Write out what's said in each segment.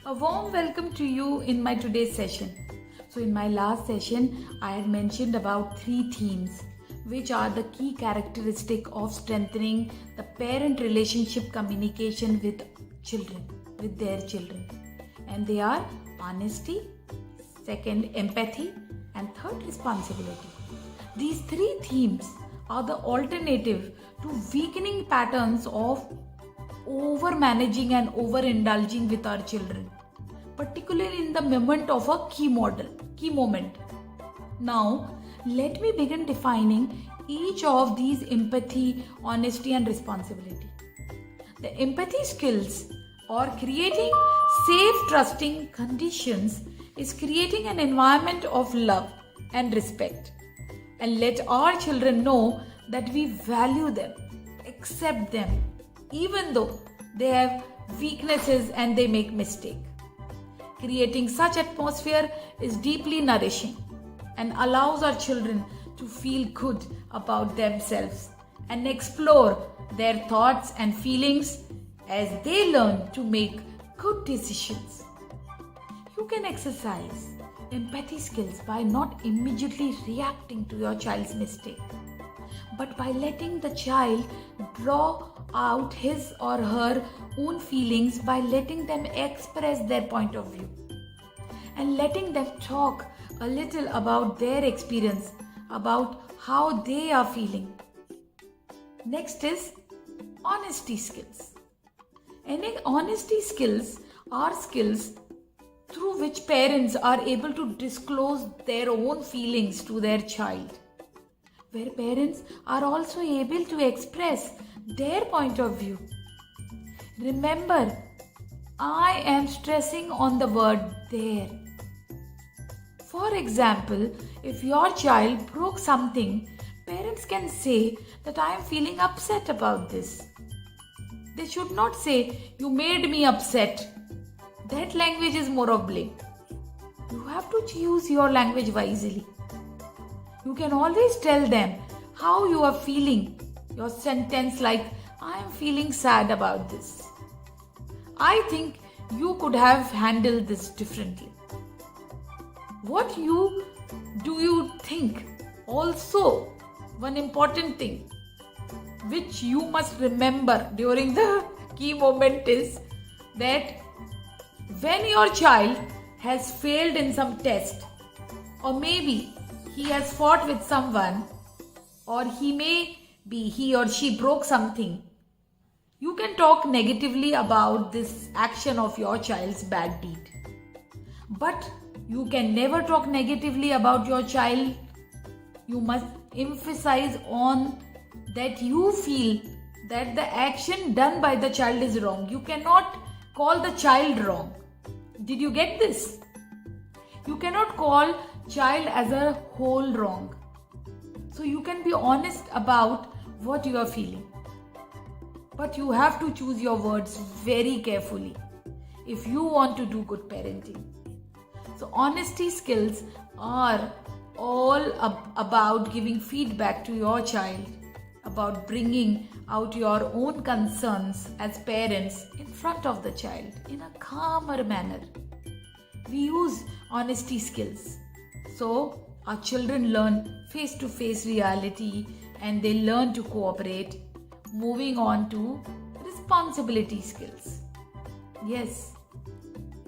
A warm welcome to you in my today's session. So in my last session, I had mentioned about three themes which are the key characteristic of strengthening the parent relationship communication with children, with their children. And they are honesty, second empathy, and third responsibility. These three themes are the alternative to weakening patterns of over managing and over indulging with our children, particularly in the moment of a key moment. Now, let me begin defining each of these: empathy, honesty, and responsibility. The empathy skills, or creating safe, trusting conditions, is creating an environment of love and respect, and let our children know that we value them, accept them, even though they have weaknesses and they make mistakes. Creating such atmosphere is deeply nourishing and allows our children to feel good about themselves and explore their thoughts and feelings as they learn to make good decisions. You can exercise empathy skills by not immediately reacting to your child's mistake, but by letting the child draw out his or her own feelings, by letting them express their point of view and letting them talk a little about their experience, about how they are feeling. Next is honesty skills. And honesty skills are skills through which parents are able to disclose their own feelings to their child, where parents are also able to express their point of view. Remember, I am stressing on the word there. For example, if your child broke something, parents can say that I am feeling upset about this. They should not say, you made me upset. That language is more of blame. You have to choose your language wisely. You can always tell them how you are feeling. Your sentence like, I am feeling sad about this. I think you could have handled this differently. What do you think? Also, one important thing which you must remember during the key moment is that when your child has failed in some test, or maybe he has fought with someone, or he or she broke something, you can talk negatively about this action of your child's bad deed. But you can never talk negatively about your child. You must emphasize on that you feel that the action done by the child is wrong. You cannot call the child wrong. Did you get this? You cannot call child as a whole wrong. So you can be honest about what you are feeling. But you have to choose your words very carefully if you want to do good parenting. So honesty skills are all about giving feedback to your child, about bringing out your own concerns as parents in front of the child in a calmer manner. We use honesty skills. So our children learn face-to-face reality and they learn to cooperate. Moving on to responsibility skills. Yes,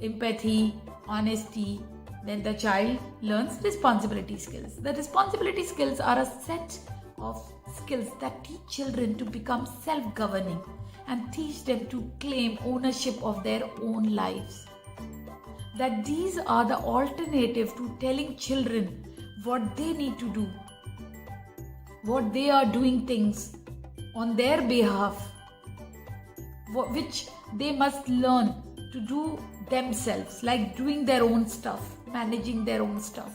empathy, honesty, then the child learns responsibility skills. The responsibility skills are a set of skills that teach children to become self-governing and teach them to claim ownership of their own lives. That these are the alternative to telling children what they need to do, what they are doing things on their behalf, which they must learn to do themselves, like doing their own stuff, managing their own stuff.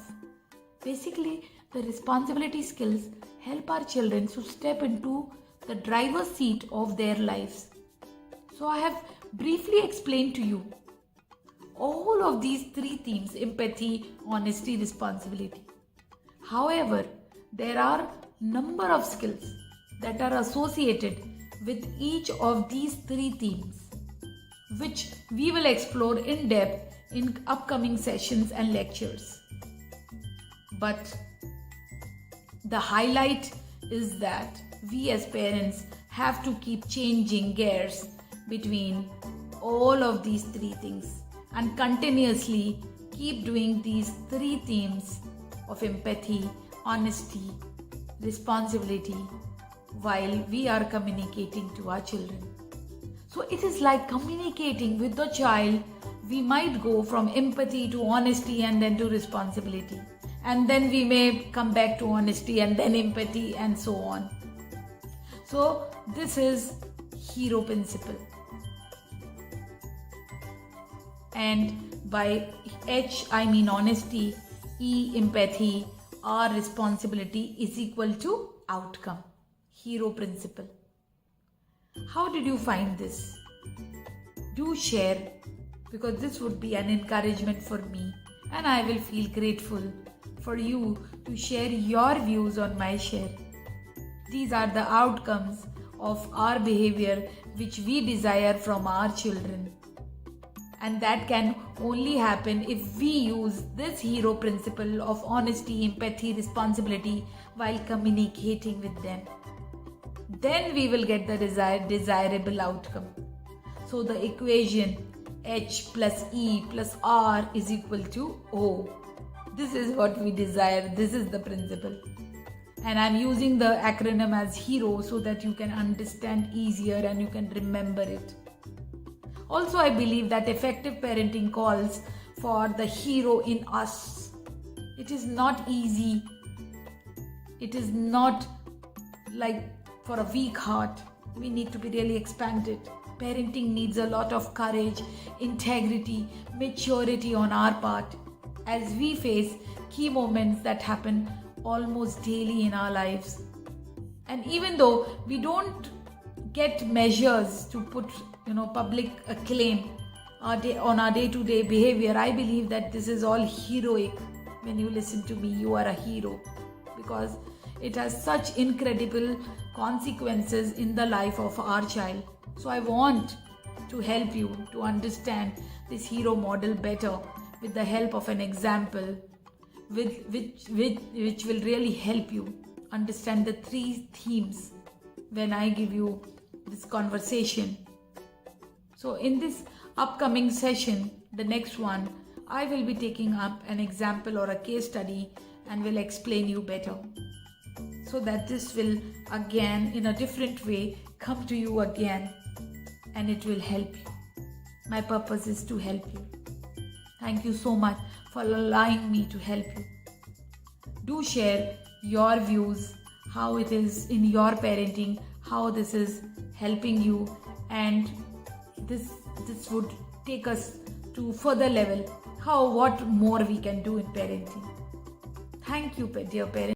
Basically, the responsibility skills help our children to step into the driver's seat of their lives. So I have briefly explained to you all of these three themes: empathy, honesty, responsibility. However, there are number of skills that are associated with each of these three themes. which we will explore in depth in upcoming sessions and lectures. But the highlight is that we as parents have to keep changing gears between all of these three things and continuously keep doing these three themes of empathy, honesty, responsibility while we are communicating to our children. So it is like communicating with the child. We might go from empathy to honesty and then to responsibility. And then we may come back to honesty and then empathy and so on. So this is hero principle. And by H I mean honesty, E empathy, R responsibility is equal to outcome. Hero principle. How did you find this? Do share, because this would be an encouragement for me and I will feel grateful for you to share your views on my share. These are the outcomes of our behavior which we desire from our children. And that can only happen if we use this hero principle of honesty, empathy, responsibility while communicating with them. Then we will get the desirable outcome. So the equation H plus E plus R is equal to O. This is what we desire. This is the principle. And I'm using the acronym as HERO so that you can understand easier and you can remember it. Also, I believe that effective parenting calls for the hero in us. It is not easy. It is not like for a weak heart. We need to be really expanded. Parenting needs a lot of courage, integrity, maturity on our part as we face key moments that happen almost daily in our lives. And even though we don't get measures to put public acclaim on our day-to-day behavior, I believe that this is all heroic. When you listen to me, you are a hero, because it has such incredible consequences in the life of our child. So I want to help you to understand this hero model better with the help of an example which will really help you understand the three themes when I give you this conversation. So in this upcoming session, the next one, I will be taking up an example or a case study and will explain you better, so that this will again in a different way come to you again and it will help you. My purpose is to help you. Thank you so much for allowing me to help you. Do share your views, how it is in your parenting, how this is helping you, and this would take us to further level, what more we can do in parenting. Thank you, dear parents.